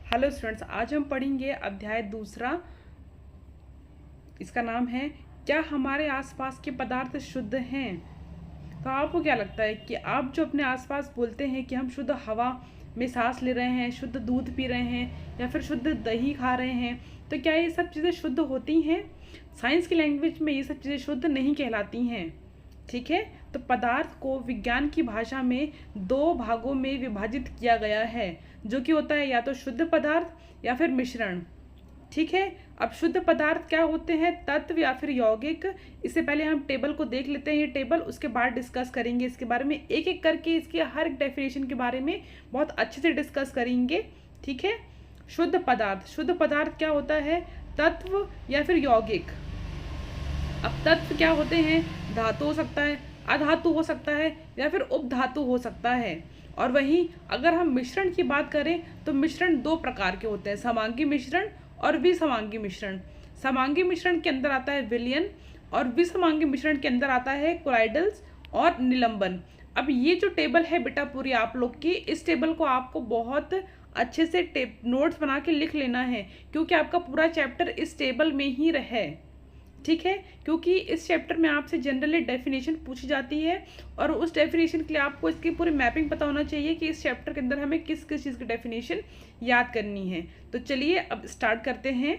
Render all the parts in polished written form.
Hello students, आज हम पढ़ेंगे अध्याय दूसरा। इसका नाम है क्या हमारे आसपास के पदार्थ शुद्ध हैं। तो आपको क्या लगता है कि आप जो अपने आसपास बोलते हैं कि हम शुद्ध हवा में सांस ले रहे हैं, शुद्ध दूध पी रहे हैं या फिर शुद्ध दही खा रहे हैं, तो क्या ये सब चीज़ें शुद्ध होती हैं? साइंस की लैंग्वेज में ये सब चीज़ें शुद्ध नहीं कहलाती हैं। ठीक है, तो पदार्थ को विज्ञान की भाषा में दो भागों में विभाजित किया गया है, जो कि होता है या तो शुद्ध पदार्थ या फिर मिश्रण। ठीक है, अब शुद्ध पदार्थ क्या होते हैं? तत्व या फिर यौगिक। इससे पहले हम टेबल को देख लेते हैं, ये टेबल, उसके बाद डिस्कस करेंगे इसके बारे में, एक एक करके इसके हर एक डेफिनेशन के बारे में बहुत अच्छे से डिस्कस करेंगे। ठीक है, शुद्ध पदार्थ। शुद्ध पदार्थ क्या होता है? तत्व या फिर यौगिक। अब तत्व क्या होते हैं? धातु हो सकता है, अधातु हो सकता है या फिर उपधातु हो सकता है। और वहीं अगर हम मिश्रण की बात करें तो मिश्रण दो प्रकार के होते हैं, समांगी मिश्रण और विसमांगी मिश्रण। समांगी मिश्रण के अंदर आता है विलयन और विसमांगी मिश्रण के अंदर आता है कोलाइडल्स और निलंबन। अब ये जो टेबल है बेटा पूरी आप लोग की, इस टेबल को आपको बहुत अच्छे से नोट्स बना के लिख लेना है, क्योंकि आपका पूरा चैप्टर इस टेबल में ही है। ठीक है, क्योंकि इस चैप्टर में आपसे जनरली डेफिनेशन पूछी जाती है और उस डेफिनेशन के लिए आपको इसकी पूरी मैपिंग पता होना चाहिए कि इस चैप्टर के अंदर हमें किस किस चीज़ की डेफिनेशन याद करनी है। तो चलिए अब स्टार्ट करते हैं।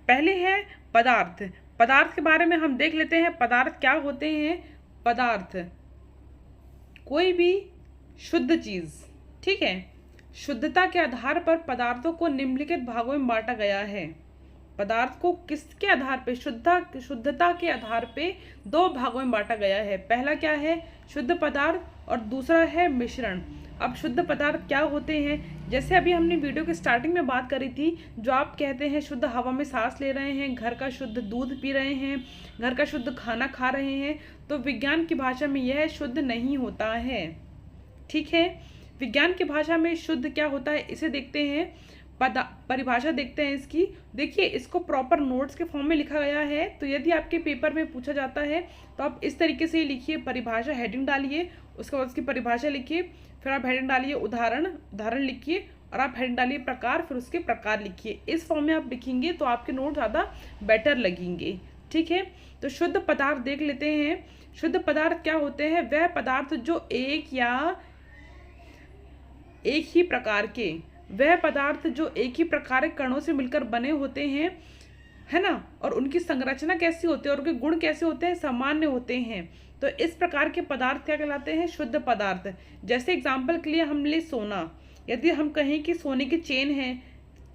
पहले है पदार्थ। पदार्थ के बारे में हम देख लेते हैं, पदार्थ क्या होते हैं। पदार्थ कोई भी शुद्ध चीज़। ठीक है, शुद्धता के आधार पर पदार्थों को निम्नलिखित भागों में बांटा गया है। पदार्थ को किसके आधार पे? शुद्धता के आधार पे दो भागों में बांटा गया है। पहला क्या है? शुद्ध पदार्थ और दूसरा है मिश्रण। अब शुद्ध पदार्थ क्या होते हैं? जैसे अभी हमने वीडियो के स्टार्टिंग में बात करी थी, जो आप कहते हैं शुद्ध हवा में सांस ले रहे हैं, घर का शुद्ध दूध पी रहे हैं, घर का शुद्ध खाना खा रहे हैं, तो विज्ञान की भाषा में यह शुद्ध नहीं होता है। ठीक है, विज्ञान की भाषा में शुद्ध क्या होता है इसे देखते हैं, परिभाषा देखते हैं इसकी। देखिए, इसको प्रॉपर नोट्स के फॉर्म में लिखा गया है, तो यदि आपके पेपर में पूछा जाता है तो आप इस तरीके से लिखिए, परिभाषा हेडिंग डालिए, उसके बाद उसकी परिभाषा लिखिए, फिर आप हेडिंग डालिए उदाहरण लिखिए, और आप हेडिंग डालिए प्रकार, फिर उसके प्रकार लिखिए। इस फॉर्म में आप लिखेंगे तो आपके नोट ज़्यादा बेटर लगेंगे। ठीक है, तो शुद्ध पदार्थ देख लेते हैं। शुद्ध पदार्थ क्या होते हैं? वह पदार्थ जो एक ही प्रकार के कणों से मिलकर बने होते हैं, है ना, और उनकी संरचना कैसी होती है और उनके गुण कैसे होते हैं? सामान्य होते हैं। तो इस प्रकार के पदार्थ क्या कहलाते हैं? शुद्ध पदार्थ। जैसे एग्जाम्पल के लिए हम ले सोना। यदि हम कहें कि सोने की चेन है,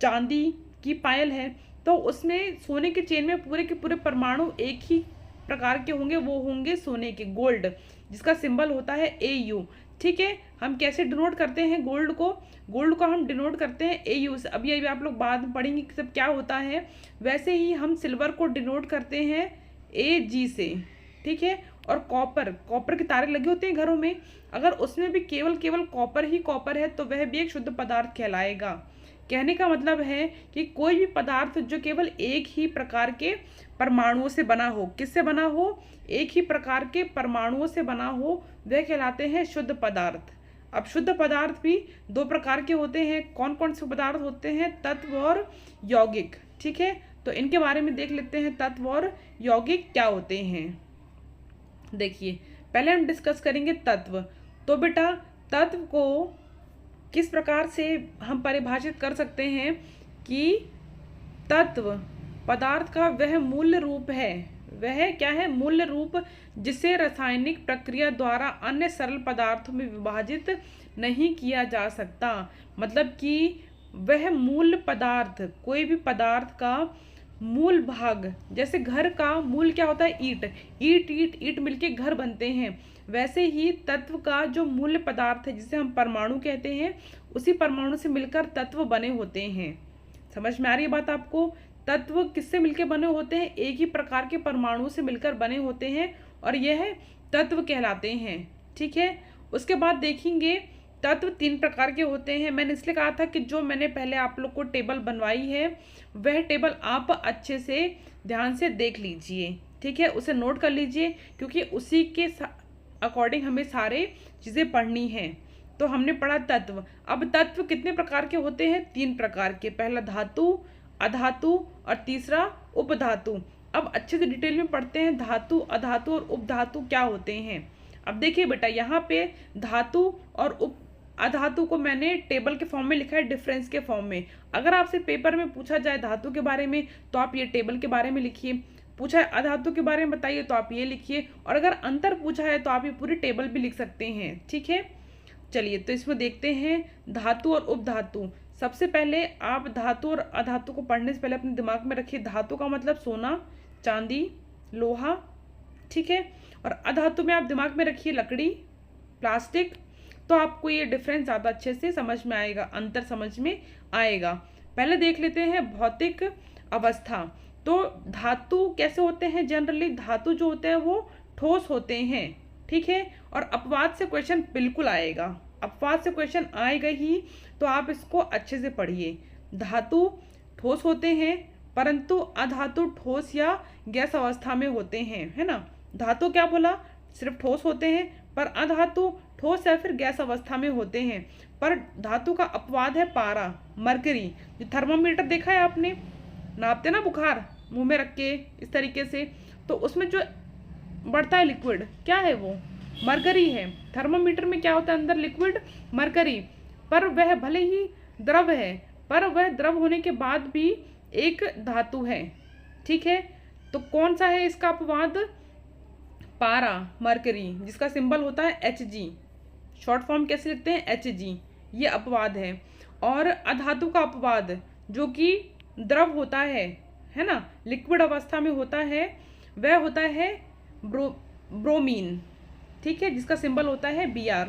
चांदी की पायल है, तो उसमें सोने की चेन में पूरे के पूरे परमाणु एक ही प्रकार के होंगे, वो होंगे सोने के, गोल्ड, जिसका सिंबल होता है AU। ठीक है, हम कैसे डिनोट करते हैं गोल्ड को हम डिनोट करते हैं AU से। अभी आप लोग बाद में पढ़ेंगे कि सब क्या होता है। वैसे ही हम सिल्वर को डिनोट करते हैं AG से। ठीक है, और कॉपर के तारे लगे होते हैं घरों में, अगर उसमें भी केवल कॉपर ही कॉपर है तो वह भी एक शुद्ध पदार्थ कहलाएगा। कहने का मतलब है कि कोई भी पदार्थ जो केवल एक ही प्रकार के परमाणुओं से बना हो, किससे बना हो? एक ही प्रकार के परमाणुओं से बना हो, वह कहलाते हैं शुद्ध पदार्थ। अब शुद्ध पदार्थ भी दो प्रकार के होते हैं। कौन कौन से पदार्थ होते हैं? तत्व और यौगिक। ठीक है, तो इनके बारे में देख लेते हैं, तत्व और यौगिक क्या होते हैं। देखिए, पहले हम डिस्कस करेंगे तत्व। तो बेटा, तत्व को किस प्रकार से हम परिभाषित कर सकते हैं कि तत्व पदार्थ का वह मूल्य रूप है। वह क्या है? मूल्य रूप, जिसे रासायनिक प्रक्रिया द्वारा अन्य सरल पदार्थों में विभाजित नहीं किया जा सकता। मतलब कि वह मूल पदार्थ, कोई भी पदार्थ का मूल भाग, जैसे घर का मूल क्या होता है? ईट मिलके घर बनते हैं। वैसे ही तत्व का जो मूल पदार्थ है, जिसे हम परमाणु कहते हैं, उसी परमाणु से मिलकर तत्व बने होते हैं। समझ में आ रही है बात आपको? तत्व किससे मिलकर बने होते हैं? एक ही प्रकार के परमाणु से मिलकर बने होते हैं और यह तत्व कहलाते हैं। ठीक है, उसके बाद देखेंगे तत्व तीन प्रकार के होते हैं। मैंने इसलिए कहा था कि जो मैंने पहले आप लोग को टेबल बनवाई है, वह टेबल आप अच्छे से ध्यान से देख लीजिए। ठीक है, उसे नोट कर लीजिए, क्योंकि उसी के अकॉर्डिंग हमें सारे चीज़ें पढ़नी हैं। तो हमने पढ़ा तत्व। अब तत्व कितने प्रकार के होते हैं? 3 प्रकार के। पहला धातु, अधातु और तीसरा उपधातु। अब अच्छे से डिटेल में पढ़ते हैं धातु, अधातु और उपधातु क्या होते हैं। अब देखिए बेटा, यहाँ पे धातु और अधातु को मैंने टेबल के फॉर्म में लिखा है, डिफरेंस के फॉर्म में। अगर आपसे पेपर में पूछा जाए धातु के बारे में तो आप ये टेबल के बारे में लिखिए, पूछा है अधातु के बारे में बताइए तो आप ये लिखिए, और अगर अंतर पूछा है तो आप ये पूरी टेबल भी लिख सकते हैं। ठीक है, चलिए तो इसमें देखते हैं धातु और उपधातु। सबसे पहले आप धातु और अधातु को पढ़ने से पहले अपने दिमाग में रखिए, धातु का मतलब सोना, चांदी, लोहा। ठीक है, और अधातु में आप दिमाग में रखिए लकड़ी, प्लास्टिक। तो आपको ये डिफरेंस ज़्यादा अच्छे से समझ में आएगा, अंतर समझ में आएगा। पहले देख लेते हैं भौतिक अवस्था। तो धातु कैसे होते हैं? जनरली धातु जो होते हैं वो ठोस होते हैं। ठीक है, और अपवाद से क्वेश्चन बिल्कुल आएगा, अपवाद से क्वेश्चन आएगा ही, तो आप इसको अच्छे से पढ़िए। धातु ठोस होते हैं, परंतु अधातु ठोस या गैस अवस्था में होते हैं, है ना। धातु क्या बोला? सिर्फ ठोस होते हैं, पर अधातु ठोस या फिर गैस अवस्था में होते हैं। पर धातु का अपवाद है पारा, मरकरी। जो थर्मामीटर देखा है आपने, नापते ना बुखार मुंह में रख के इस तरीके से, तो उसमें जो बढ़ता है लिक्विड, क्या है वो? मरकरी है। थर्मामीटर में क्या होता है अंदर? Liquid, mercury. पर वह भले ही द्रव है, पर वह द्रव होने के बाद भी एक धातु है। ठीक है, तो कौन सा है इसका अपवाद? पारा, मरकरी, जिसका सिंबल होता है Hg। शॉर्ट फॉर्म कैसे लिखते हैं? Hg। ये अपवाद है। और अधातु का अपवाद जो कि द्रव होता है ना, लिक्विड अवस्था में होता है, वह होता है ब्रोमीन। ठीक है, जिसका सिंबल होता है Br।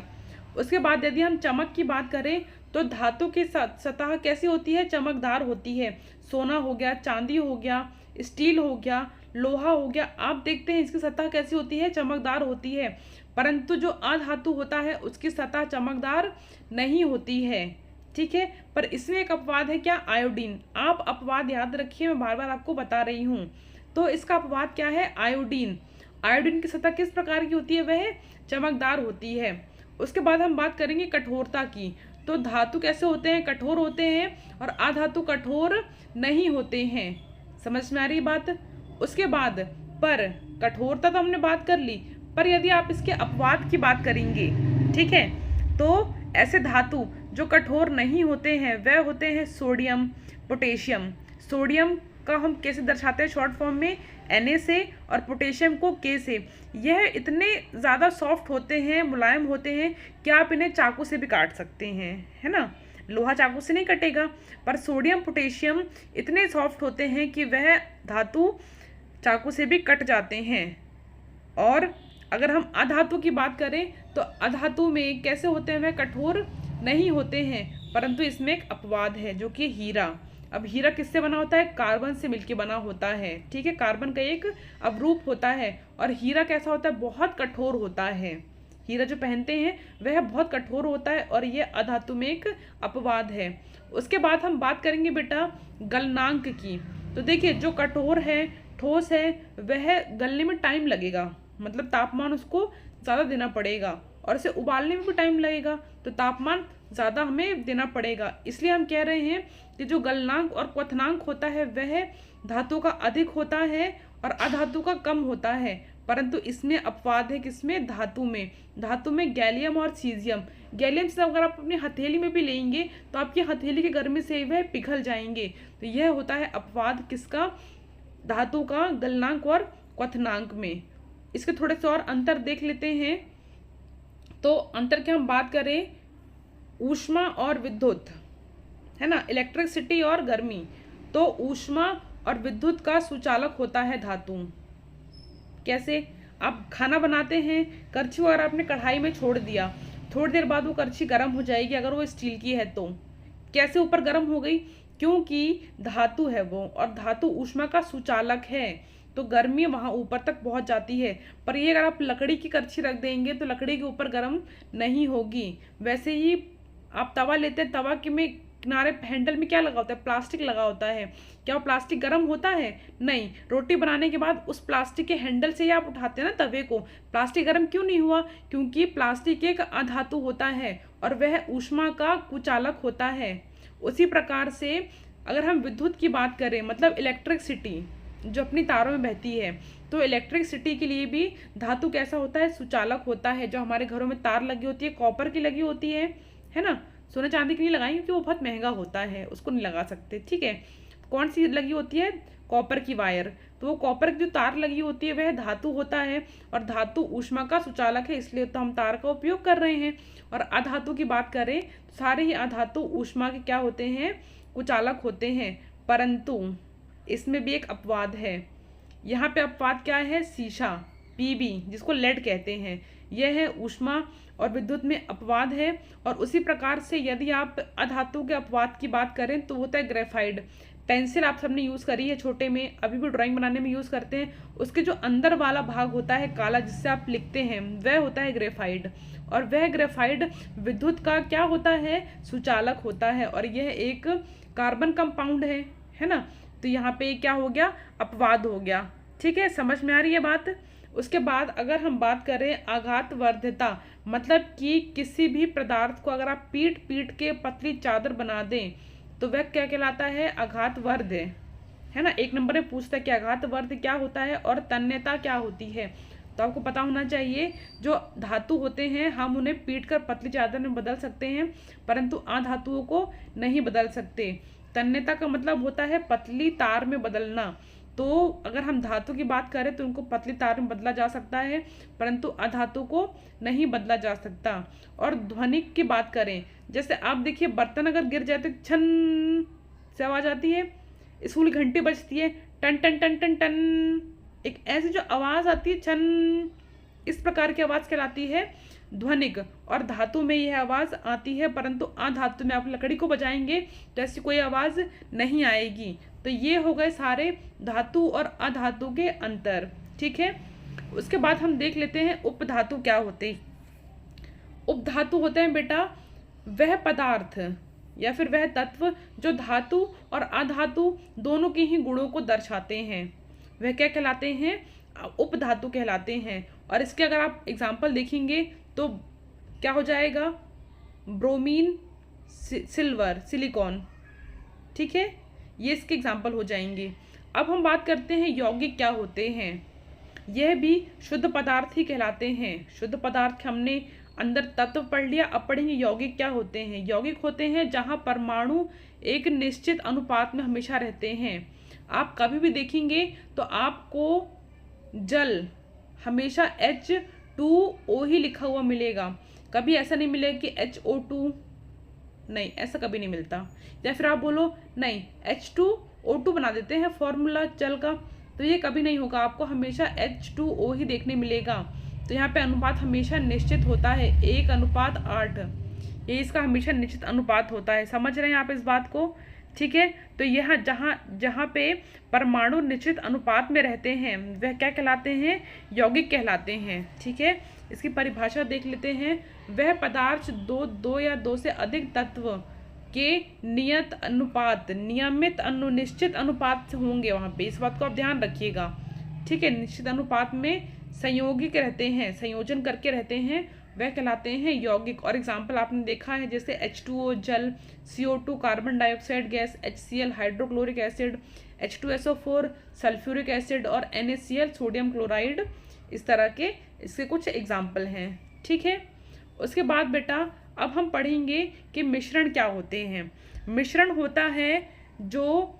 उसके बाद यदि हम चमक की बात करें तो धातु की सतह कैसी होती है? चमकदार होती है। सोना हो गया, चांदी हो गया, स्टील हो गया, लोहा हो गया, आप देखते हैं इसकी सतह कैसी होती है? चमकदार होती है। परंतु जो अधातु होता है उसकी सतह चमकदार नहीं होती है। ठीक है, पर इसमें एक अपवाद है, क्या? आयोडीन। आप अपवाद याद रखिए, मैं बार बार आपको बता रही हूँ। तो इसका अपवाद क्या है? आयोडीन। आयोडीन की सतह किस प्रकार की होती है? वह चमकदार होती है। उसके बाद हम बात करेंगे कठोरता की। तो धातु कैसे होते हैं? कठोर होते हैं, और अधातु कठोर नहीं होते हैं। समझ में आ रही बात? उसके बाद पर कठोरता तो हमने बात कर ली, पर यदि आप इसके अपवाद की बात करेंगे, ठीक है, तो ऐसे धातु जो कठोर नहीं होते हैं वह होते हैं सोडियम, पोटेशियम। सोडियम का हम कैसे दर्शाते हैं? शॉर्ट फॉर्म में Na से, और पोटेशियम को K से। यह इतने ज़्यादा सॉफ्ट होते हैं, मुलायम होते हैं कि आप इन्हें चाकू से भी काट सकते हैं, है ना। लोहा चाकू से नहीं कटेगा, पर सोडियम, पोटेशियम इतने सॉफ्ट होते हैं कि वह धातु चाकू से भी कट जाते हैं। और अगर हम अधातु की बात करें तो अधातु में कैसे होते हैं? वह कठोर नहीं होते हैं, परंतु इसमें एक अपवाद है जो कि हीरा। अब हीरा किससे बना होता है? कार्बन से मिलके बना होता है। ठीक है, कार्बन का एक अवरूप होता है। और हीरा कैसा होता है? बहुत कठोर होता है। हीरा जो पहनते हैं वह बहुत कठोर होता है, और ये अधातु में एक अपवाद है। उसके बाद हम बात करेंगे बेटा गलनांक की। तो देखिए, जो कठोर है, ठोस है, वह गलने में टाइम लगेगा, मतलब तापमान उसको ज़्यादा देना पड़ेगा, और इसे उबालने में भी टाइम लगेगा, तो तापमान ज़्यादा हमें देना पड़ेगा। इसलिए हम कह रहे हैं कि जो गलनांक और क्वथनांक होता है वह धातु का अधिक होता है और अधातु का कम होता है। परंतु इसमें अपवाद है, किसमें? धातु में। धातु में गैलियम और सीजियम। गैलियम से अगर आप अपनी हथेली में भी लेंगे तो आपकी हथेली की गर्मी से वह पिघल जाएंगे। तो यह होता है अपवाद किसका? धातु का, गलनांक और क्वथनांक में। इसके थोड़े से और अंतर देख लेते हैं। तो अंतर की हम बात करें, ऊष्मा और विद्युत, है ना, इलेक्ट्रिसिटी और गर्मी। तो ऊष्मा और विद्युत का सुचालक होता है धातु। कैसे? आप खाना बनाते हैं, करछी को अगर आपने कढ़ाई में छोड़ दिया, थोड़ी देर बाद वो करछी गर्म हो जाएगी, अगर वो स्टील की है तो। कैसे ऊपर गर्म हो गई? क्योंकि धातु है वो, और धातु ऊष्मा का सुचालक है, तो गर्मी वहाँ ऊपर तक पहुँच जाती है। पर ये अगर आप लकड़ी की करछी रख देंगे तो लकड़ी के ऊपर गर्म नहीं होगी। वैसे ही आप तवा लेते हैं, तवा के में किनारे हैंडल में क्या लगा होता है, प्लास्टिक लगा होता है। क्या वो प्लास्टिक गर्म होता है? नहीं। रोटी बनाने के बाद उस प्लास्टिक के हैंडल से ही आप उठाते हैं ना तवे को, प्लास्टिक गर्म क्यों नहीं हुआ? क्योंकि प्लास्टिक एक अधातु होता है और वह ऊष्मा का कुचालक होता है। उसी प्रकार से अगर हम विद्युत की बात करें, मतलब इलेक्ट्रिसिटी जो अपनी तारों में बहती है, तो इलेक्ट्रिसिटी के लिए भी धातु कैसा होता है, सुचालक होता है। जो हमारे घरों में तार लगी होती है, कॉपर की लगी होती है ना, सोना चांदी की नहीं लगाएंगे क्योंकि वो बहुत महंगा होता है, उसको नहीं लगा सकते, ठीक है। कौन सी लगी होती है? कॉपर की वायर। तो वो कॉपर की जो तार लगी होती है वह धातु होता है, और धातु ऊष्मा का सुचालक है, इसलिए तो हम तार का उपयोग कर रहे हैं। और अधातु की बात करें तो सारे ही अधातु ऊष्मा के क्या होते हैं, कुचालक होते हैं। परंतु इसमें भी एक अपवाद है। यहाँ पे अपवाद क्या है? शीशा, पीबी, जिसको लेड कहते हैं, यह है ऊष्मा और विद्युत में अपवाद है। और उसी प्रकार से यदि आप अधातु के अपवाद की बात करें तो होता है ग्रेफाइड। पेंसिल आप सबने यूज़ करी है छोटे में, अभी भी ड्राइंग बनाने में यूज़ करते हैं। उसके जो अंदर वाला भाग होता है काला, जिससे आप लिखते हैं, वह होता है ग्रेफाइड। और वह ग्रेफाइड विद्युत का क्या होता है, सुचालक होता है। और यह एक कार्बन कंपाउंड है ना। तो यहाँ पे क्या हो गया, अपवाद हो गया, ठीक है। समझ में आ रही है बात? उसके बाद अगर हम बात करें आघातवर्ध्यता, मतलब कि किसी भी पदार्थ को अगर आप पीट पीट के पतली चादर बना दें तो वह क्या कहलाता है, आघातवर्ध्य, है ना। एक नंबर में पूछता है कि आघातवर्ध्य क्या होता है और तन्यता क्या होती है। तो आपको पता होना चाहिए, जो धातु होते हैं हम उन्हें पीट कर पतली चादर में बदल सकते हैं, परंतु अधातुओं को नहीं बदल सकते। तन्यता का मतलब होता है पतली तार में बदलना। तो अगर हम धातु की बात करें तो उनको पतली तार में बदला जा सकता है, परंतु अधातु को नहीं बदला जा सकता। और ध्वनिक की बात करें, जैसे आप देखिए बर्तन अगर गिर जाए तो छन से आवाज आती है, स्कूल की घंटी बजती है टन टन टन टन टन, एक ऐसी जो आवाज आती है छन, इस प्रकार की आवाज कहलाती है ध्वनिक। और धातु में यह आवाज आती है, परंतु अधातु में आप लकड़ी को बजाएंगे तो ऐसी कोई आवाज नहीं आएगी। तो ये हो गए सारे धातु और अधातु के अंतर, ठीक है। उसके बाद हम देख लेते हैं उपधातु क्या होते हैं। उपधातु होते हैं बेटा वह पदार्थ या फिर वह तत्व जो धातु और अधातु दोनों के ही गुणों को दर्शाते हैं, वह क्या कहलाते हैं, उपधातु कहलाते हैं। और इसके अगर आप एग्जाम्पल देखेंगे तो क्या हो जाएगा, ब्रोमीन, सिल्वर, सिलिकॉन, ठीक है, ये इसके एग्जाम्पल हो जाएंगे। अब हम बात करते हैं यौगिक क्या होते हैं। यह भी शुद्ध पदार्थ ही कहलाते हैं। शुद्ध पदार्थ हमने अंदर तत्व पढ़ लिया, अब पढ़ेंगे यौगिक क्या होते हैं। यौगिक होते हैं जहाँ परमाणु एक निश्चित अनुपात में हमेशा रहते हैं। आप कभी भी देखेंगे तो आपको जल हमेशा H2O ही लिखा हुआ मिलेगा, कभी ऐसा नहीं मिलेगा कि HO2, नहीं, ऐसा कभी नहीं मिलता। या फिर आप बोलो नहीं H2O2 बना देते हैं फॉर्मूला जल का, तो ये कभी नहीं होगा, आपको हमेशा H2O ही देखने मिलेगा। तो यहाँ पे अनुपात हमेशा निश्चित होता है 1:8, ये इसका हमेशा निश्चित अनुपात होता है। समझ रहे हैं आप इस बात को, ठीक है। तो यहाँ जहाँ पे परमाणु निश्चित अनुपात में रहते हैं वह क्या कहलाते हैं, यौगिक कहलाते हैं, ठीक है। इसकी परिभाषा देख लेते हैं। वह पदार्थ दो या दो से अधिक तत्व के नियत अनुपात, नियमित निश्चित अनुपात से होंगे, वहाँ पे इस बात को आप ध्यान रखिएगा, ठीक है। निश्चित अनुपात में संयोगिक रहते हैं, संयोजन करके रहते हैं, वह कहलाते हैं यौगिक। और एग्जाम्पल आपने देखा है जैसे H2O जल, CO2 carbon dioxide gas, HCl hydrochloric acid, H2SO4 sulphuric acid और NaCl सोडियम क्लोराइड, इस तरह के इसके कुछ एग्जाम्पल हैं, ठीक है। उसके बाद बेटा अब हम पढ़ेंगे कि मिश्रण क्या होते हैं। मिश्रण होता है जो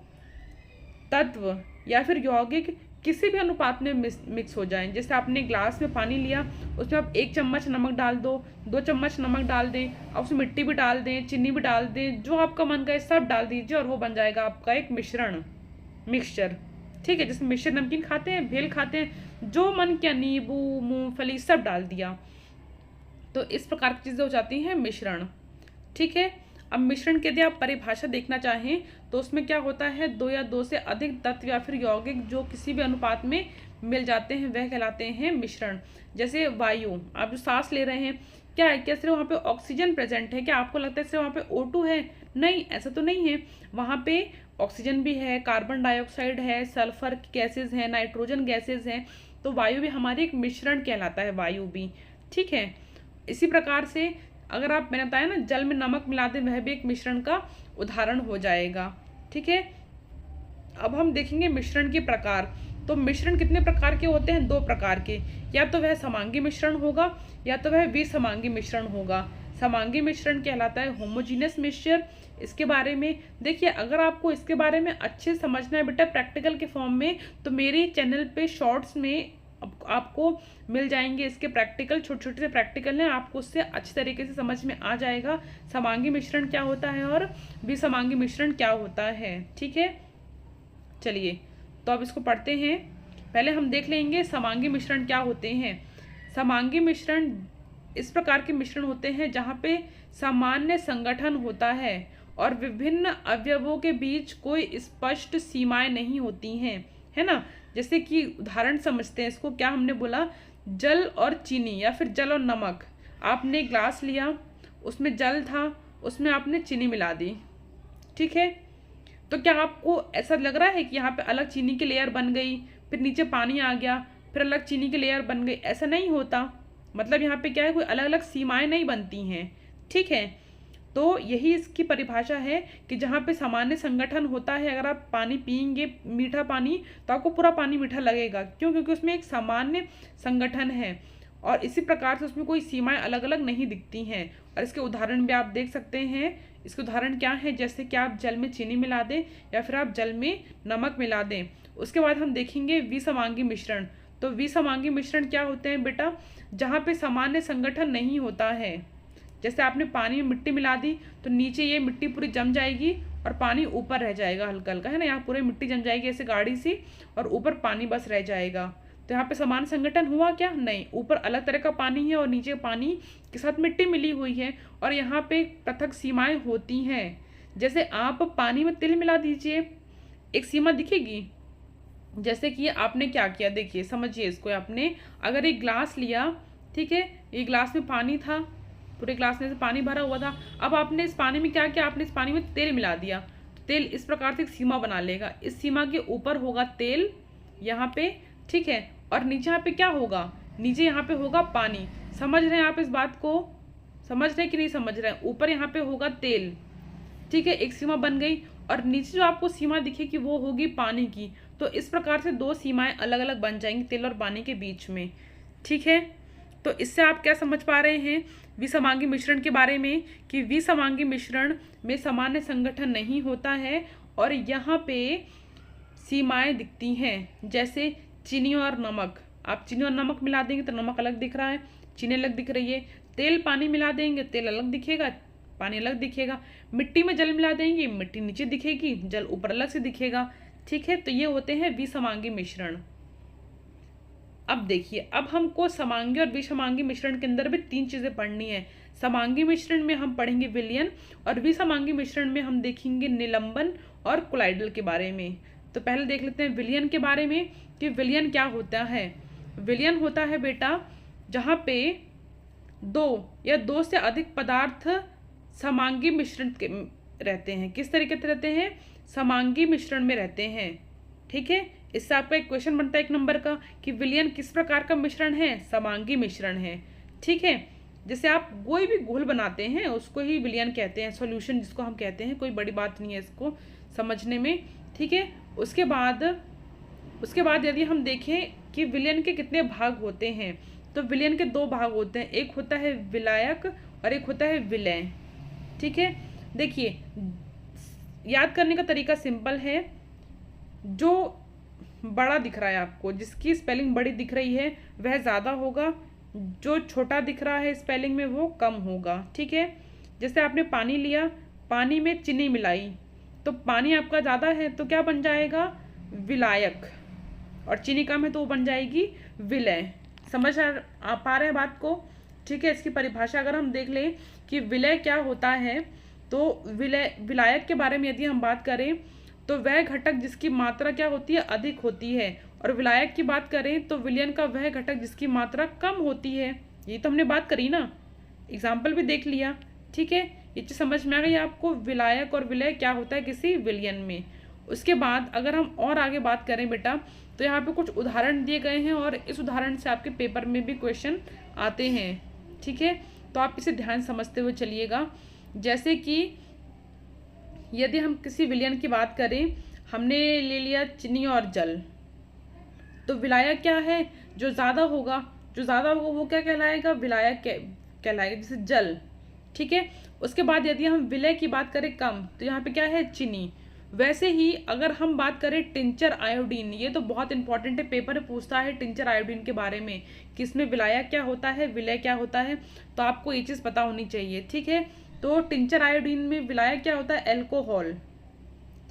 तत्व या फिर यौगिक किसी भी अनुपात में मिक्स हो जाएं। जैसे आपने ग्लास में पानी लिया, उसमें आप 1 चम्मच नमक डाल दो, 2 चम्मच नमक डाल दें, और उसमें मिट्टी भी डाल दें, चीनी भी डाल दें, जो आपका मन करे सब डाल दीजिए और वो बन जाएगा आपका एक मिश्रण, मिक्सचर, ठीक है। जैसे मिश्र नमकीन खाते हैं, भेल खाते हैं, जो मन किया, नींबू, मूंगफली सब डाल दिया, तो इस प्रकार की चीज़ें हो जाती हैं मिश्रण, ठीक है। अब मिश्रण के यदि आप परिभाषा देखना चाहें तो उसमें क्या होता है, 2 या 2 से अधिक तत्व या फिर यौगिक जो किसी भी अनुपात में मिल जाते हैं वह कहलाते हैं मिश्रण। जैसे वायु, आप जो सांस ले रहे हैं, क्या है, क्या सिर्फ वहाँ पे ऑक्सीजन प्रेजेंट है? क्या आपको लगता है सिर्फ वहाँ पे O2 है? नहीं, ऐसा तो नहीं है। वहाँ पे ऑक्सीजन भी है, कार्बन डाइऑक्साइड है, सल्फर गैसेज हैं, नाइट्रोजन गैसेज हैं। तो वायु भी हमारी एक मिश्रण कहलाता है, वायु भी। ठीक है, इसी प्रकार से अगर आप, मैंने बताया ना, जल में नमक मिला दें, वह भी एक मिश्रण का उदाहरण हो जाएगा। ठीक है, अब हम देखेंगे मिश्रण के प्रकार। तो मिश्रण कितने प्रकार के होते हैं? 2 प्रकार के। या तो वह समांगी मिश्रण होगा या तो वह विसमांगी मिश्रण होगा। समांगी मिश्रण कहलाता है होमोजीनियस मिक्सचर। इसके बारे में देखिए, अगर आपको इसके बारे में अच्छे समझना है बेटा प्रैक्टिकल के फॉर्म में, तो मेरे चैनल पे शॉर्ट्स में आपको मिल जाएंगे इसके प्रैक्टिकल, छोटे छोटे से प्रैक्टिकल हैं, आपको उससे अच्छे तरीके से समझ में आ जाएगा समांगी मिश्रण क्या होता है और विसमांगी मिश्रण क्या होता है। ठीक है, चलिए तो अब इसको पढ़ते हैं। पहले हम देख लेंगे समांगी मिश्रण क्या होते हैं। समांगी मिश्रण इस प्रकार के मिश्रण होते हैं जहाँ पे सामान्य संगठन होता है और विभिन्न अवयवों के बीच कोई स्पष्ट सीमाएं नहीं होती हैं, है ना। जैसे कि उदाहरण समझते हैं इसको, क्या हमने बोला, जल और चीनी या फिर जल और नमक। आपने ग्लास लिया, उसमें जल था, उसमें आपने चीनी मिला दी। ठीक है, तो क्या आपको ऐसा लग रहा है कि यहाँ पे अलग चीनी की लेयर बन गई, फिर नीचे पानी आ गया, फिर अलग चीनी की लेयर बन गई? ऐसा नहीं होता। मतलब यहाँ पे क्या है, कोई अलग अलग सीमाएं नहीं बनती हैं। ठीक है, तो यही इसकी परिभाषा है कि जहाँ पे सामान्य संगठन होता है, अगर आप पानी पिएंगे मीठा पानी, तो आपको पूरा पानी मीठा लगेगा। क्यों? क्योंकि उसमें एक सामान्य संगठन है और इसी प्रकार से उसमें कोई सीमाएं अलग अलग नहीं दिखती हैं। और इसके उदाहरण भी आप देख सकते हैं। इसके उदाहरण क्या है, जैसे कि आप जल में चीनी मिला दें या फिर आप जल में नमक मिला दें। उसके बाद हम देखेंगे विसमांगी मिश्रण। तो विसमांगी मिश्रण क्या होते हैं बेटा, जहाँ पे सामान्य संगठन नहीं होता है। जैसे आपने पानी में मिट्टी मिला दी, तो नीचे ये मिट्टी पूरी जम जाएगी और पानी ऊपर रह जाएगा हल्का हल्का, है ना। यहाँ पूरी मिट्टी जम जाएगी ऐसे गाढ़ी सी, और ऊपर पानी बस रह जाएगा। तो यहाँ पे समान संगठन हुआ क्या? नहीं, ऊपर अलग तरह का पानी है और नीचे पानी के साथ मिट्टी मिली हुई है, और यहाँ पे पृथक सीमाएं होती हैं। जैसे आप पानी में तिल मिला दीजिए, एक सीमा दिखेगी। जैसे कि आपने क्या किया, देखिए समझिए इसको। आपने अगर एक ग्लास लिया, ठीक है, ये ग्लास में पानी था, पूरे ग्लास में से पानी भरा हुआ था। अब आपने इस पानी में क्या किया, आपने इस पानी में तेल मिला दिया। तेल इस प्रकार से एक सीमा बना लेगा। इस सीमा के ऊपर होगा तेल यहाँ पे, ठीक है, और नीचे यहाँ पे क्या होगा, नीचे यहाँ पे होगा पानी। समझ रहे हैं आप इस बात को? समझ रहे हैं कि नहीं समझ रहे हैं? ऊपर यहाँ पे होगा तेल, ठीक है, एक सीमा बन गई, और नीचे जो आपको सीमा दिखेगी वो होगी पानी की। तो इस प्रकार से 2 सीमाएं अलग अलग बन जाएंगी तेल और पानी के बीच में। ठीक है, तो इससे आप क्या समझ पा रहे हैं विसमांगी मिश्रण के बारे में, कि विसमांगी मिश्रण में सामान्य संगठन नहीं होता है और यहाँ पे सीमाएं दिखती हैं। जैसे चीनी और नमक, आप चीनी और नमक मिला देंगे तो नमक अलग दिख रहा है, चीनी अलग दिख रही है। तेल पानी मिला देंगे, तेल अलग दिखेगा, पानी अलग दिखेगा। मिट्टी में जल मिला देंगे, मिट्टी नीचे दिखेगी, जल ऊपर अलग से दिखेगा। ठीक है, तो ये होते हैं विसमांगी मिश्रण। अब देखिए, अब हमको समांगी और विसमांगी मिश्रण के अंदर भी 3 चीजें पढ़नी है। समांगी मिश्रण में हम पढ़ेंगे विलयन, और विसमांगी मिश्रण में हम देखेंगे निलंबन और कोलाइडल के बारे में। तो पहले देख लेते हैं विलयन के बारे में कि विलयन क्या होता है। विलयन होता है बेटा जहाँ पे 2 या 2 से अधिक पदार्थ समांगी मिश्रण के रहते हैं। किस तरीके से रहते हैं? समांगी मिश्रण में रहते हैं। ठीक है, इससे आपका एक क्वेश्चन बनता है 1 नंबर का कि विलयन किस प्रकार का मिश्रण है? समांगी मिश्रण है। ठीक है, जैसे आप कोई भी घोल बनाते हैं उसको ही विलयन कहते हैं, सॉल्यूशन जिसको हम कहते हैं। कोई बड़ी बात नहीं है इसको समझने में। ठीक है, उसके बाद यदि हम देखें कि विलयन के कितने भाग होते हैं, तो विलयन के 2 भाग होते हैं। एक होता है विलायक और एक होता है विलय। ठीक है, देखिए याद करने का तरीका सिंपल है। जो बड़ा दिख रहा है आपको, जिसकी स्पेलिंग बड़ी दिख रही है वह ज़्यादा होगा, जो छोटा दिख रहा है स्पेलिंग में वो कम होगा। ठीक है, जैसे आपने पानी लिया, पानी में चीनी मिलाई, तो पानी आपका ज़्यादा है तो क्या बन जाएगा? विलायक, और चीनी कम है तो वो बन जाएगी विलय। समझ आ पा रहे हैं बात को? ठीक है, इसकी परिभाषा अगर हम देख लें कि विलय क्या होता है, तो विलायक के बारे में यदि हम बात करें तो वह घटक जिसकी मात्रा क्या होती है? अधिक होती है। और विलायक की बात करें तो विलयन का वह घटक जिसकी मात्रा कम होती है। ये तो हमने बात करी ना, एग्जाम्पल भी देख लिया। ठीक है, ये चीज़ समझ में आ गई आपको, विलायक और विलय क्या होता है किसी विलयन में। उसके बाद अगर हम और आगे बात करें बेटा, तो यहाँ पे कुछ उदाहरण दिए गए हैं और इस उदाहरण से आपके पेपर में भी क्वेश्चन आते हैं। ठीक है, तो आप इसे ध्यान समझते हुए चलिएगा। जैसे कि यदि हम किसी विलयन की बात करें, हमने ले लिया चीनी और जल, तो विलायक क्या है, जो ज़्यादा होगा वो क्या कहलाएगा, विलायक कहलाएगा, जैसे जल। ठीक है, उसके बाद यदि हम विलय की बात करें कम, तो यहाँ पे क्या है, चीनी। वैसे ही अगर हम बात करें टिंचर आयोडीन, ये तो बहुत इंपॉर्टेंट है, पेपर में पूछता है टिंचर आयोडीन के बारे में कि इसमें विलायक क्या होता है, विलय क्या होता है, तो आपको ये चीज़ पता होनी चाहिए। ठीक है, तो टिंचर आयोडीन में विलायक क्या होता है, एल्कोहल।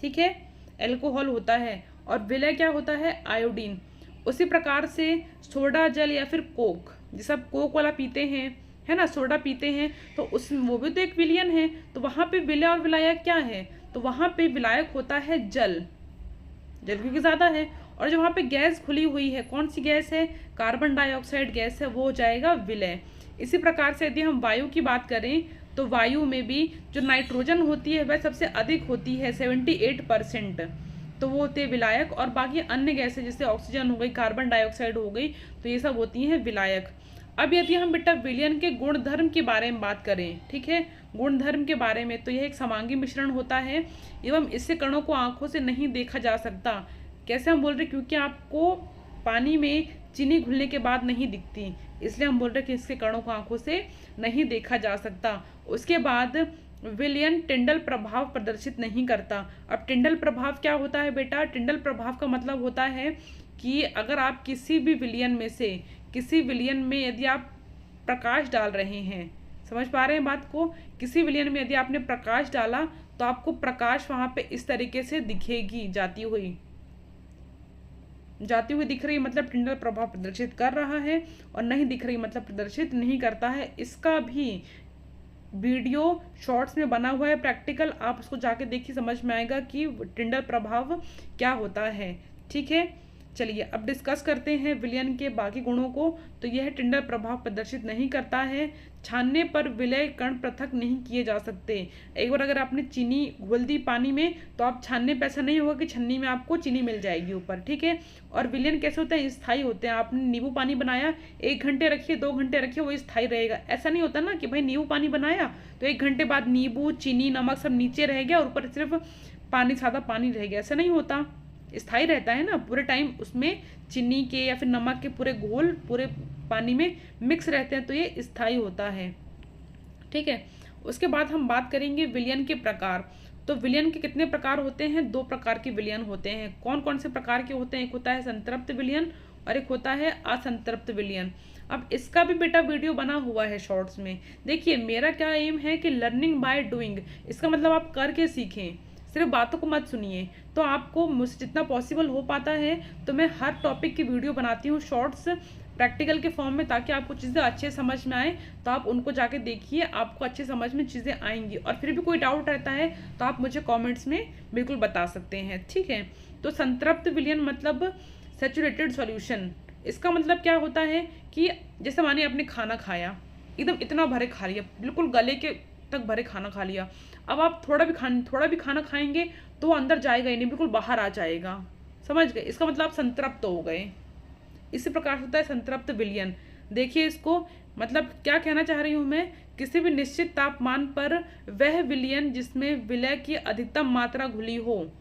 ठीक है, एल्कोहल होता है, और विलय क्या होता है, आयोडीन। उसी प्रकार से सोडा जल या फिर कोक, जैसे आप कोक वाला पीते हैं, है ना, सोडा पीते हैं, तो उस वो भी तो एक विलयन है, तो वहाँ पे विलय और विलायक क्या है, तो वहाँ पे विलायक होता है जल क्योंकि ज़्यादा है। और जो वहाँ पे गैस खुली हुई है, कौन सी गैस है, कार्बन डाइऑक्साइड गैस है, वो हो जाएगा विलय। इसी प्रकार से यदि हम वायु की बात करें, तो वायु में भी जो नाइट्रोजन होती है वह सबसे अधिक होती है, 78%, तो वो होते हैं विलायक। और बाकी अन्य गैसें जैसे ऑक्सीजन हो गई, कार्बन डाइऑक्साइड हो गई, तो ये सब होती हैं विलायक। अब यदि हम बेटा विलयन के गुणधर्म के बारे में बात करें, ठीक है, गुणधर्म के बारे में, तो यह एक समांगी मिश्रण होता है एवं इससे कणों को आंखों से नहीं देखा जा सकता। कैसे हम बोल रहे, क्योंकि आपको पानी में चीनी घुलने के बाद नहीं दिखती, इसलिए हम बोल रहे कि इसके कणों को आंखों से नहीं देखा जा सकता। उसके बाद विलयन टिंडल प्रभाव प्रदर्शित नहीं करता। अब टिंडल प्रभाव क्या होता है बेटा, टिंडल प्रभाव का मतलब होता है कि अगर आप किसी भी विलयन में से किसी विलयन में यदि आप प्रकाश डाल रहे हैं, समझ पा रहे हैं बात को, किसी विलयन में यदि आपने प्रकाश डाला तो आपको प्रकाश वहां पे इस तरीके से दिखेगी, जाती हुई दिख रही, मतलब टिंडल प्रभाव प्रदर्शित कर रहा है, और नहीं दिख रही मतलब प्रदर्शित नहीं करता है। इसका भी वीडियो शॉर्ट्स में बना हुआ है प्रैक्टिकल, आप उसको जाके देखिए, समझ में आएगा कि टिंडल प्रभाव क्या होता है। ठीक है, चलिए अब डिस्कस करते हैं विलयन के बाकी गुणों को। तो यह टिंडल प्रभाव प्रदर्शित नहीं करता है, छानने पर विलय कण पृथक नहीं किए जा सकते। एक बार अगर आपने चीनी घोल दी पानी में, तो आप छानने पे ऐसा नहीं होगा कि छन्नी में आपको चीनी मिल जाएगी ऊपर। ठीक है, और विलयन कैसे होते हैं, स्थायी होते हैं। आपने नींबू पानी बनाया, 1 घंटे रखिए, 2 घंटे रखिए, वो स्थायी रहेगा। ऐसा नहीं होता ना कि भाई नींबू पानी बनाया तो 1 घंटे बाद नींबू, चीनी, नमक सब नीचे रह गया और ऊपर सिर्फ पानी, सादा पानी रह गया, ऐसा नहीं होता, स्थायी रहता है ना, पूरे टाइम उसमें चीनी के या फिर नमक के पूरे घोल पूरे पानी में मिक्स रहते हैं, तो ये स्थायी होता है। ठीक है, उसके बाद हम बात करेंगे विलयन के प्रकार। तो विलयन के कितने प्रकार होते हैं, 2 प्रकार के विलयन होते हैं। कौन कौन से प्रकार के होते हैं, एक होता है संतृप्त विलयन और एक होता है असंतृप्त विलयन। अब इसका भी बेटा वीडियो बना हुआ है शॉर्ट्स में, देखिए। मेरा क्या एम है कि लर्निंग बाय डूइंग, इसका मतलब आप करके सीखें, सिर्फ बातों को मत सुनिए। तो आपको मुझसे जितना पॉसिबल हो पाता है तो मैं हर टॉपिक की वीडियो बनाती हूँ शॉर्ट्स प्रैक्टिकल के फॉर्म में, ताकि आपको चीज़ें अच्छे समझ में आए। तो आप उनको जाके देखिए, आपको अच्छे समझ में चीज़ें आएंगी। और फिर भी कोई डाउट रहता है तो आप मुझे कमेंट्स में बिल्कुल बता सकते हैं। ठीक है, तो संतृप्त विलयन मतलब सैचुरेटेड सॉल्यूशन। इसका मतलब क्या होता है कि जैसे मानिए आपने खाना खाया, एकदम इतना भरे खा लिया, बिल्कुल गले के तक भरे खाना खा लिया। अब आप थोड़ा भी खाना खाएंगे तो वो अंदर जाएगा ही नहीं, बिल्कुल बाहर आ जाएगा, समझ गए। इसका मतलब आप संतृप्त हो गए। इसी प्रकार होता है संतृप्त विलयन। देखिए इसको, मतलब क्या कहना चाह रही हूँ मैं, किसी भी निश्चित तापमान पर वह विलयन जिसमें विलय की अधिकतम मात्रा घुली हो,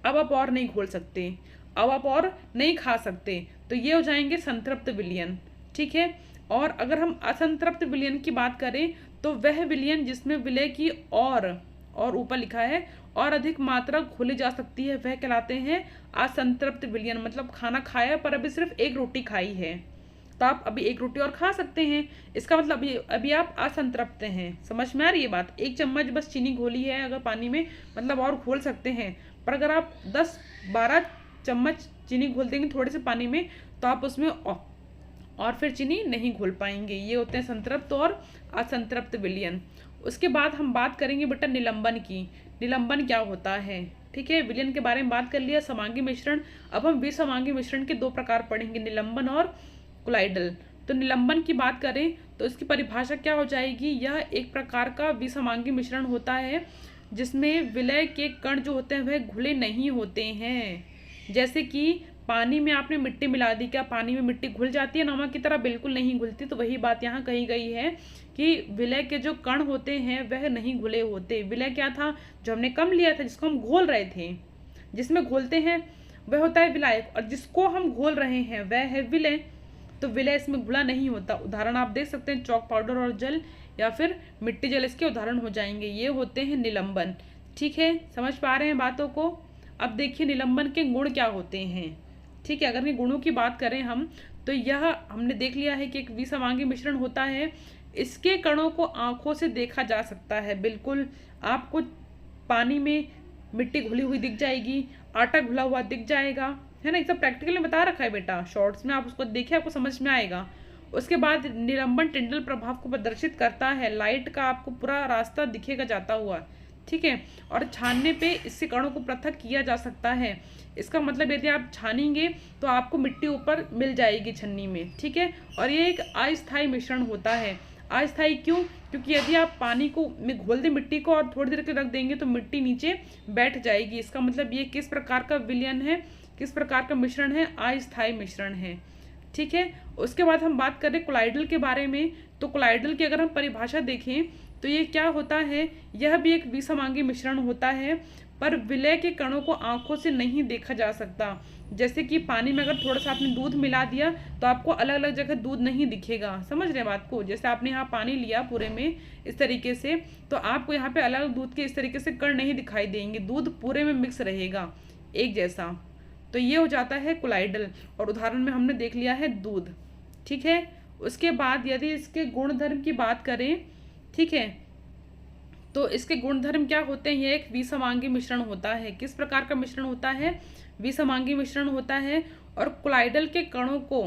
अब आप और नहीं घोल सकते, अब आप और नहीं खा सकते, तो ये हो जाएंगे संतृप्त विलयन। ठीक है, और अगर हम असंतृप्त विलयन की बात करें, तो वह विलयन जिसमें विलय की और ऊपर लिखा है और अधिक मात्रा घोली जा सकती है, वह कहलाते हैं असंतृप्त विलयन। मतलब खाना खाया पर अभी सिर्फ 1 रोटी खाई है, तो आप अभी 1 रोटी और खा सकते हैं, इसका मतलब अभी आप असंतृप्त हैं। समझ में आ रही है बात। 1 चम्मच बस चीनी घोली है अगर पानी में, मतलब और घोल सकते हैं। पर अगर आप 10-12 चम्मच चीनी घोल देंगे थोड़े से पानी में, तो आप उसमें और फिर चीनी नहीं घोल पाएंगे। ये होते हैं संतृप्त और असंतृप्त विलयन। उसके बाद हम बात करेंगे बेटा निलंबन की। निलंबन क्या होता है, ठीक है। विलयन के बारे में बात कर लिया, समांगी मिश्रण। अब हम विसमांगी मिश्रण के 2 प्रकार पढ़ेंगे, निलंबन और कोलाइडल। तो निलंबन की बात करें तो इसकी परिभाषा क्या हो जाएगी, यह एक प्रकार का विसमांगी मिश्रण होता है जिसमें विलय के कण जो होते हैं वह घुले नहीं होते हैं। जैसे कि पानी में आपने मिट्टी मिला दी, क्या पानी में मिट्टी घुल जाती है नमक की तरह? बिल्कुल नहीं घुलती। तो वही बात यहाँ कही गई है कि विलय के जो कण होते हैं वह नहीं घुले होते। विलय क्या था? जो हमने कम लिया था, जिसको हम घोल रहे थे, जिसमें घोलते हैं वह होता है विलायक, और जिसको हम घोल रहे हैं वह है विलय। तो विलय इसमें घुला नहीं होता। उदाहरण आप देख सकते हैं, चौक पाउडर और जल या फिर मिट्टी जल इसके उदाहरण हो जाएंगे। ये होते हैं निलंबन। ठीक है, समझ पा रहे हैं बातों को? अब देखिए निलंबन के गुण क्या होते हैं। ठीक है, अगर ये गुणों की बात करें हम, तो यह हमने देख लिया है कि एक विसमांगी मिश्रण होता है। इसके कणों को आंखों से देखा जा सकता है। बिल्कुल आपको पानी में मिट्टी घुली हुई दिख जाएगी, आटा घुला हुआ दिख जाएगा, है ना। ये सब प्रैक्टिकल में बता रखा है बेटा, शॉर्ट्स में आप उसको देखिए, आपको समझ में आएगा। उसके बाद निलंबन टिंडल प्रभाव को प्रदर्शित करता है। लाइट का आपको पूरा रास्ता दिखेगा जाता हुआ, ठीक है। और छानने पे इससे कणों को पृथक किया जा सकता है। इसका मतलब यदि आप छानेंगे तो आपको मिट्टी ऊपर मिल जाएगी छन्नी में, ठीक है। और ये एक अस्थायी मिश्रण होता है। अस्थायी क्यों? क्योंकि यदि आप पानी को में घोल दें मिट्टी को और थोड़ी देर के रख देंगे तो मिट्टी नीचे बैठ जाएगी। इसका मतलब ये किस प्रकार का विलयन है, किस प्रकार का मिश्रण है? अस्थायी मिश्रण है, ठीक है। उसके बाद हम बात करें कोलाइडल के बारे में, तो कोलाइडल की अगर हम परिभाषा देखें तो ये क्या होता है, यह भी एक विसमांगी मिश्रण होता है, पर विलय के कणों को आंखों से नहीं देखा जा सकता। जैसे कि पानी में अगर थोड़ा सा आपने दूध मिला दिया तो आपको अलग अलग जगह दूध नहीं दिखेगा। समझ रहे हैं बात को? जैसे आपने यहाँ पानी लिया पूरे में इस तरीके से, तो आपको यहाँ पे अलग अलग दूध के इस तरीके से कण नहीं दिखाई देंगे, दूध पूरे में मिक्स रहेगा एक जैसा। तो ये हो जाता है कोलाइडल, और उदाहरण में हमने देख लिया है दूध, ठीक है। उसके बाद यदि इसके गुणधर्म की बात करें, ठीक है, तो इसके गुणधर्म क्या होते हैं? ये एक विसमांगी मिश्रण होता है। किस प्रकार का मिश्रण होता है? विसमांगी मिश्रण होता है। और कोलाइडल के कणों को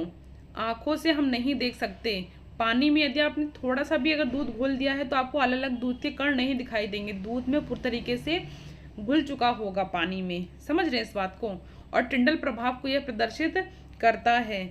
आंखों से हम नहीं देख सकते। पानी में यदि आपने थोड़ा सा भी अगर दूध घोल दिया है तो आपको अलग अलग दूध के कण नहीं दिखाई देंगे, दूध में पूरी तरीके से घुल चुका होगा पानी में। समझ रहे हैं इस बात को? और टिंडल प्रभाव को यह प्रदर्शित करता है।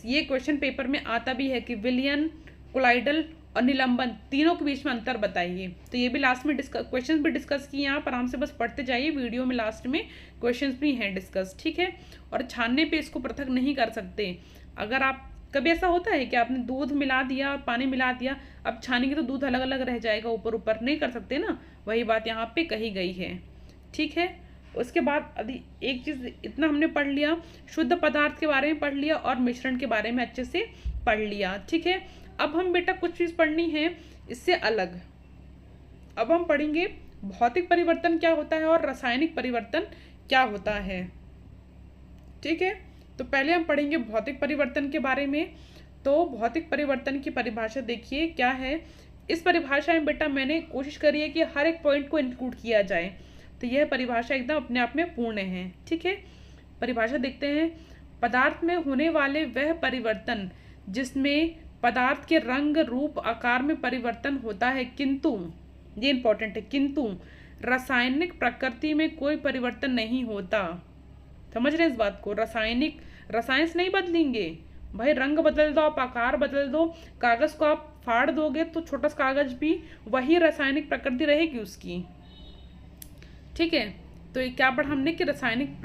ये क्वेश्चन पेपर में आता भी है कि विलयन, कोलाइडल और निलंबन तीनों के बीच में अंतर बताइए। तो ये भी लास्ट में क्वेश्चंस भी डिस्कस किए, आप आराम से बस पढ़ते जाइए, वीडियो में लास्ट में क्वेश्चंस भी हैं डिस्कस, ठीक है। और छानने पे इसको पृथक नहीं कर सकते। अगर आप कभी ऐसा होता है कि आपने दूध मिला दिया, पानी मिला दिया, अब छानेंगे तो दूध अलग अलग रह जाएगा, ऊपर ऊपर नहीं कर सकते ना, वही बात यहाँ पे कही गई है, ठीक है। उसके बाद अभी एक चीज़, इतना हमने पढ़ लिया, शुद्ध पदार्थ के बारे में पढ़ लिया और मिश्रण के बारे में अच्छे से पढ़ लिया, ठीक है। अब हम बेटा कुछ चीज़ पढ़नी है इससे अलग। अब हम पढ़ेंगे भौतिक परिवर्तन क्या होता है और रासायनिक परिवर्तन क्या होता है, ठीक है। तो पहले हम पढ़ेंगे भौतिक परिवर्तन के बारे में। तो भौतिक परिवर्तन की परिभाषा देखिए क्या है। इस परिभाषा में बेटा मैंने कोशिश करी है कि हर एक पॉइंट को इंक्लूड किया जाए, तो यह परिभाषा एकदम अपने आप में पूर्ण है, ठीक है। परिभाषा देखते हैं। पदार्थ में होने वाले वह परिवर्तन जिसमें पदार्थ के रंग, रूप, आकार में परिवर्तन होता है, किंतु ये इंपॉर्टेंट है, किंतु रासायनिक प्रकृति में कोई परिवर्तन नहीं होता। समझ रहे हैं इस बात को? रसायन नहीं बदलेंगे भाई, रंग बदल दो आप, आकार बदल दो, कागज को आप फाड़ दोगे तो छोटा सा कागज भी वही रासायनिक प्रकृति रहेगी उसकी, ठीक है। तो ये क्या पढ़ा हमने कि रासायनिक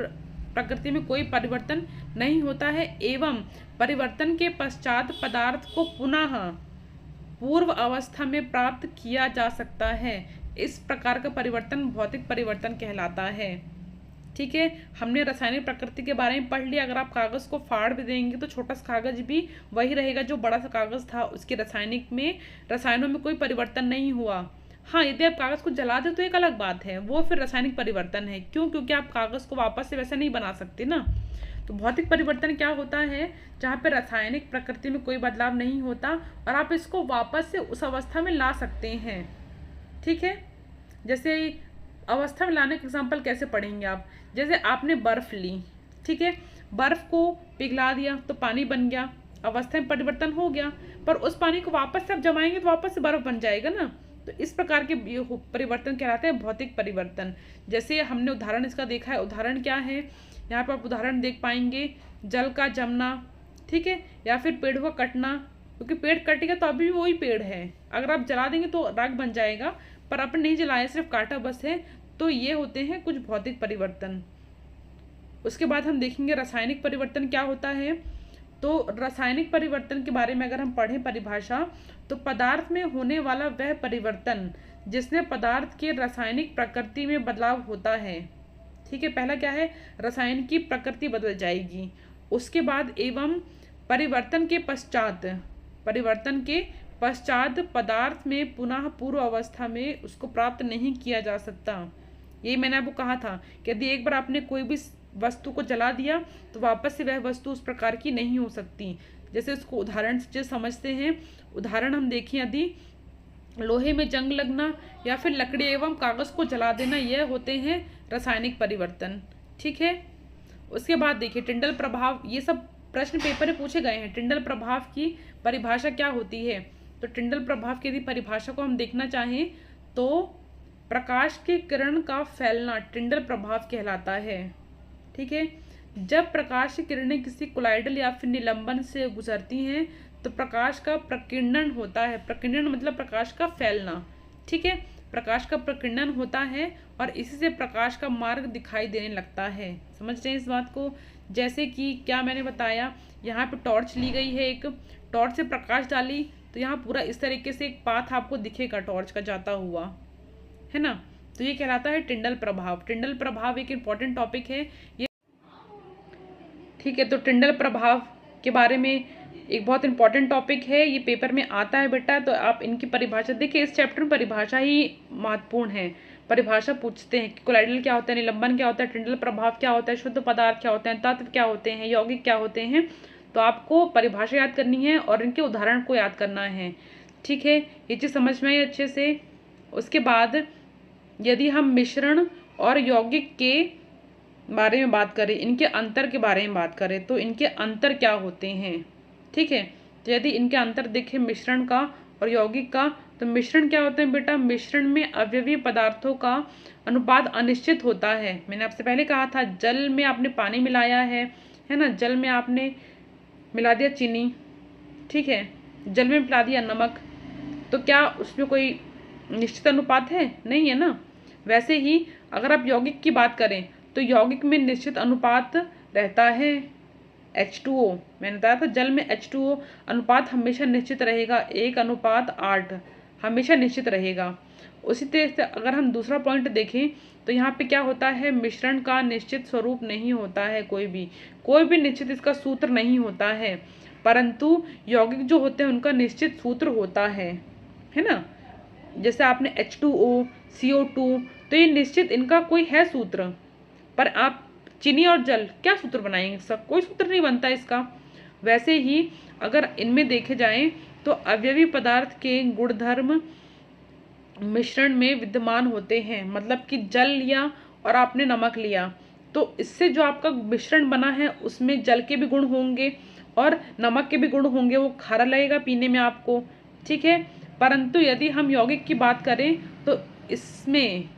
प्रकृति में कोई परिवर्तन नहीं होता है, एवं परिवर्तन के पश्चात पदार्थ को पुनः पूर्व अवस्था में प्राप्त किया जा सकता है। इस प्रकार का परिवर्तन भौतिक परिवर्तन कहलाता है, ठीक है। हमने रासायनिक प्रकृति के बारे में पढ़ लिया। अगर आप कागज को फाड़ भी देंगे तो छोटा सा कागज भी वही रहेगा जो बड़ा सा कागज था, उसके रसायनों में कोई परिवर्तन नहीं हुआ। हाँ, यदि आप कागज को जला दे तो एक अलग बात है, वो फिर रासायनिक परिवर्तन है। क्यों? क्योंकि आप कागज को वापस से वैसे नहीं बना सकते ना। तो भौतिक परिवर्तन क्या होता है? जहाँ पे रासायनिक प्रकृति में कोई बदलाव नहीं होता और आप इसको वापस से उस अवस्था में ला सकते हैं, ठीक है। जैसे अवस्था में लाने का एग्जाम्पल कैसे पढ़ेंगे आप? जैसे आपने बर्फ ली, ठीक है, बर्फ को पिघला दिया तो पानी बन गया, अवस्था में परिवर्तन हो गया, पर उस पानी को वापस से आप जमाएंगे तो वापस से बर्फ बन जाएगा ना। तो इस प्रकार के परिवर्तन कहलाते हैं भौतिक परिवर्तन। जैसे हमने उदाहरण इसका देखा है। उदाहरण क्या है? यहाँ पर आप उदाहरण देख पाएंगे, जल का जमना, ठीक है, या फिर पेड़ का कटना, क्योंकि पेड़ कटेगा तो अभी भी वही पेड़ है, अगर आप जला देंगे तो राख बन जाएगा, पर आपने नहीं जलाया, सिर्फ काटा बस है। तो ये होते हैं कुछ भौतिक परिवर्तन। उसके बाद हम देखेंगे रासायनिक परिवर्तन क्या होता है। तो रासायनिक परिवर्तन के बारे में अगर हम पढ़ें परिभाषा, तो पदार्थ में होने वाला वह परिवर्तन जिसमें पदार्थ के रासायनिक प्रकृति में बदलाव होता है। ठीक है, पहला क्या है, रसायन की प्रकृति बदल जाएगी। उसके बाद एवं परिवर्तन के पश्चात पदार्थ में पुनः पूर्व अवस्था में उसको प्राप्त नहीं किया जा सकता। यही मैंने आपको कहा था कि यदि एक बार आपने कोई भी वस्तु को जला दिया तो वापस से वह वस्तु उस प्रकार की नहीं हो सकती। जैसे इसको उदाहरण से समझते हैं, उदाहरण हम देखें, यदि लोहे में जंग लगना या फिर लकड़ी एवं कागज को जला देना, यह होते हैं रासायनिक परिवर्तन। ठीक है, उसके बाद देखिए टिंडल प्रभाव, ये सब प्रश्न पेपर में पूछे गए हैं। टिंडल प्रभाव की परिभाषा क्या होती है। तो टिंडल प्रभाव की यदि परिभाषा को हम देखना चाहें तो प्रकाश के किरण का फैलना टिंडल प्रभाव कहलाता है। ठीक है, जब प्रकाश की किरणें किसी कोलाइडल या फिर निलंबन से गुजरती हैं तो प्रकाश का प्रकीर्णन होता है। प्रकीर्णन मतलब प्रकाश का फैलना। ठीक है, प्रकाश का प्रकीर्णन होता है और इसी से प्रकाश का मार्ग दिखाई देने लगता है। समझ रहे हैं इस बात को। जैसे कि क्या मैंने बताया, यहाँ पे टॉर्च ली गई है, एक टॉर्च से प्रकाश डाली तो यहाँ पूरा इस तरीके से एक पाथ आपको दिखेगा टॉर्च का जाता हुआ, है ना। तो ये कहलाता है टिंडल प्रभाव। टिंडल प्रभाव एक इम्पॉर्टेंट टॉपिक है ये। ठीक है, तो टिंडल प्रभाव के बारे में एक बहुत इंपॉर्टेंट टॉपिक है, ये पेपर में आता है बेटा। तो आप इनकी परिभाषा देखिए, इस चैप्टर में परिभाषा ही महत्वपूर्ण है। परिभाषा पूछते हैं कि कोलाइडल क्या होता है, निलंबन क्या होता है, टिंडल प्रभाव क्या होता है, शुद्ध पदार्थ क्या होते हैं, तत्व क्या होते हैं, यौगिक क्या होते हैं। तो आपको परिभाषा याद करनी है और इनके उदाहरण को याद करना है। ठीक है, ये चीज़ समझ में आई अच्छे से। उसके बाद यदि हम मिश्रण और यौगिक के बारे में बात करें, इनके अंतर के बारे में बात करें, तो इनके अंतर क्या होते हैं। ठीक है, तो यदि इनके अंतर देखें मिश्रण का और यौगिक का, तो मिश्रण क्या होता है बेटा, मिश्रण में अवयवी पदार्थों का अनुपात अनिश्चित होता है। मैंने आपसे पहले कहा था, जल में आपने पानी मिलाया है ना, जल में आपने मिला दिया चीनी, ठीक है, जल में मिला दिया नमक, तो क्या उसमें कोई निश्चित अनुपात है, नहीं है ना। वैसे ही अगर आप यौगिक की बात करें तो यौगिक में निश्चित अनुपात रहता है। H2O, मैंने बताया था जल में H2O अनुपात हमेशा निश्चित रहेगा, 1:8 हमेशा निश्चित रहेगा। उसी तरह से अगर हम दूसरा पॉइंट देखें तो यहाँ पे क्या होता है, मिश्रण का निश्चित स्वरूप नहीं होता है, कोई भी निश्चित इसका सूत्र नहीं होता है, परंतु यौगिक जो होते हैं उनका निश्चित सूत्र होता है ना। जैसे आपने H2O, CO2, तो ये निश्चित इनका कोई है सूत्र, पर आप चीनी और जल क्या सूत्र बनाएंगे, सब कोई सूत्र नहीं बनता इसका। वैसे ही अगर इनमें देखे जाएं तो अवयवी पदार्थ के गुणधर्म मिश्रण में विद्यमान होते हैं। मतलब कि जल लिया और आपने नमक लिया, तो इससे जो आपका मिश्रण बना है उसमें जल के भी गुण होंगे और नमक के भी गुण होंगे, वो खारा लगेगा पीने में आपको। ठीक है, परंतु यदि हम यौगिक की बात करें तो इसमें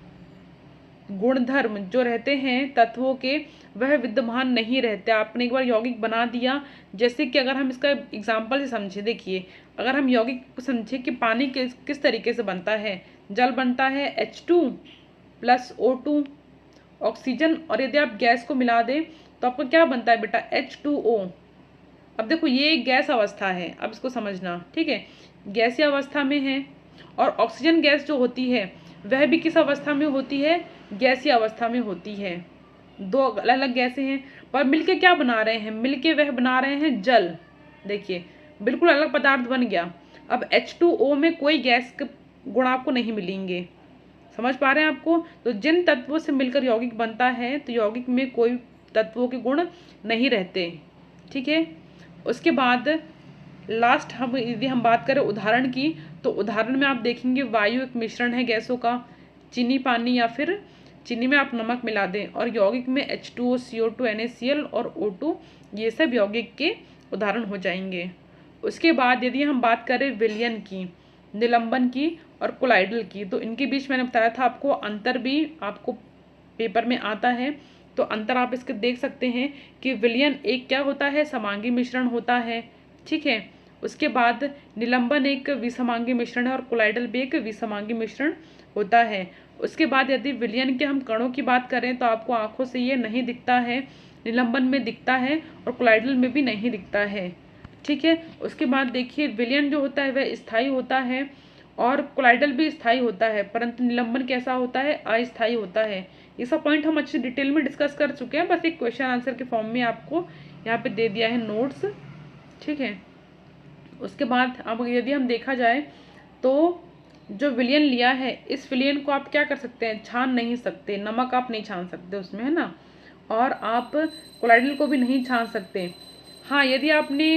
गुणधर्म जो रहते हैं तत्वों के, वह विद्यमान नहीं रहते। आपने एक बार यौगिक बना दिया, जैसे कि अगर हम इसका एग्जाम्पल से समझे, देखिए अगर हम यौगिक को समझे कि पानी किस तरीके से बनता है, जल बनता है H2 + O2 ऑक्सीजन, और यदि आप गैस को मिला दें तो आपका क्या बनता है बेटा, H2O। अब देखो ये एक गैस अवस्था है, अब इसको समझना, ठीक है, गैसीय अवस्था में है। और ऑक्सीजन गैस जो होती है वह भी किस अवस्था में होती है, गैसीय अवस्था में होती है। दो अलग अलग गैसें हैं पर मिलके क्या बना रहे हैं, मिलके वह बना रहे हैं जल। देखिए बिल्कुल अलग पदार्थ बन गया। अब H2O में कोई गैस के गुण आपको नहीं मिलेंगे, समझ पा रहे हैं आपको। तो जिन तत्वों से मिलकर यौगिक बनता है तो यौगिक में कोई तत्वों के गुण नहीं रहते। ठीक है, उसके बाद लास्ट यदि हम बात करें उदाहरण की, तो उदाहरण में आप देखेंगे वायु एक मिश्रण है गैसों का, चीनी पानी या फिर चीनी में आप नमक मिला दें, और यौगिक में H2O, CO2, NaCl और O2, ये सब यौगिक के उदाहरण हो जाएंगे। उसके बाद यदि हम बात करें विलयन की, निलंबन की और कोलाइडल की, तो इनके बीच मैंने बताया था आपको अंतर भी आपको पेपर में आता है तो अंतर आप इसके देख सकते हैं कि विलयन एक क्या होता है, समांगी मिश्रण होता है, ठीक है। उसके बाद निलंबन एक विसमांगी मिश्रण है और कोलाइडल भी एक विसमांगी मिश्रण होता है। उसके बाद यदि विलयन के हम कणों की बात करें तो आपको आंखों से ये नहीं दिखता है, निलंबन में दिखता है और कोलाइडल में भी नहीं दिखता है, ठीक है। उसके बाद देखिए विलयन जो होता है वह स्थायी होता है और कोलाइडल भी स्थायी होता है, परंतु निलंबन कैसा होता है, अस्थायी होता है। ये सब पॉइंट हम अच्छी डिटेल में डिस्कस कर चुके हैं, बस एक क्वेश्चन आंसर के फॉर्म में आपको यहाँ पे दे दिया है नोट्स, ठीक है। उसके बाद अब यदि हम देखा जाए तो जो विलयन लिया है, इस विलयन को आप क्या कर सकते हैं, छान नहीं सकते, नमक आप नहीं छान सकते उसमें, है ना। और आप कोलाइडल को भी नहीं छान सकते। हाँ, यदि आपने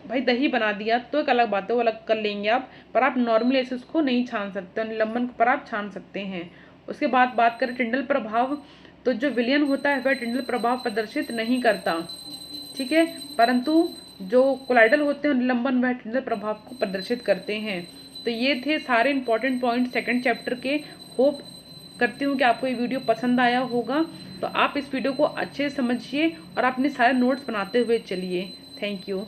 भाई दही बना दिया तो एक अलग बात है, वो अलग कर लेंगे आप, पर आप नॉर्मली ऐसे उसको नहीं छान सकते, और निलंबन पर आप छान सकते हैं। उसके बाद बात करें टिंडल प्रभाव, तो जो विलयन होता है वह टिंडल प्रभाव प्रदर्शित नहीं करता, ठीक है, परंतु जो कोलाइडल होते हैं निलंबन वह टिंडल प्रभाव को प्रदर्शित करते हैं। तो ये थे सारे इंपॉर्टेंट पॉइंट सेकंड चैप्टर के। होप करती हूँ कि आपको ये वीडियो पसंद आया होगा। तो आप इस वीडियो को अच्छे से समझिए और अपने सारे नोट्स बनाते हुए चलिए। Thank you.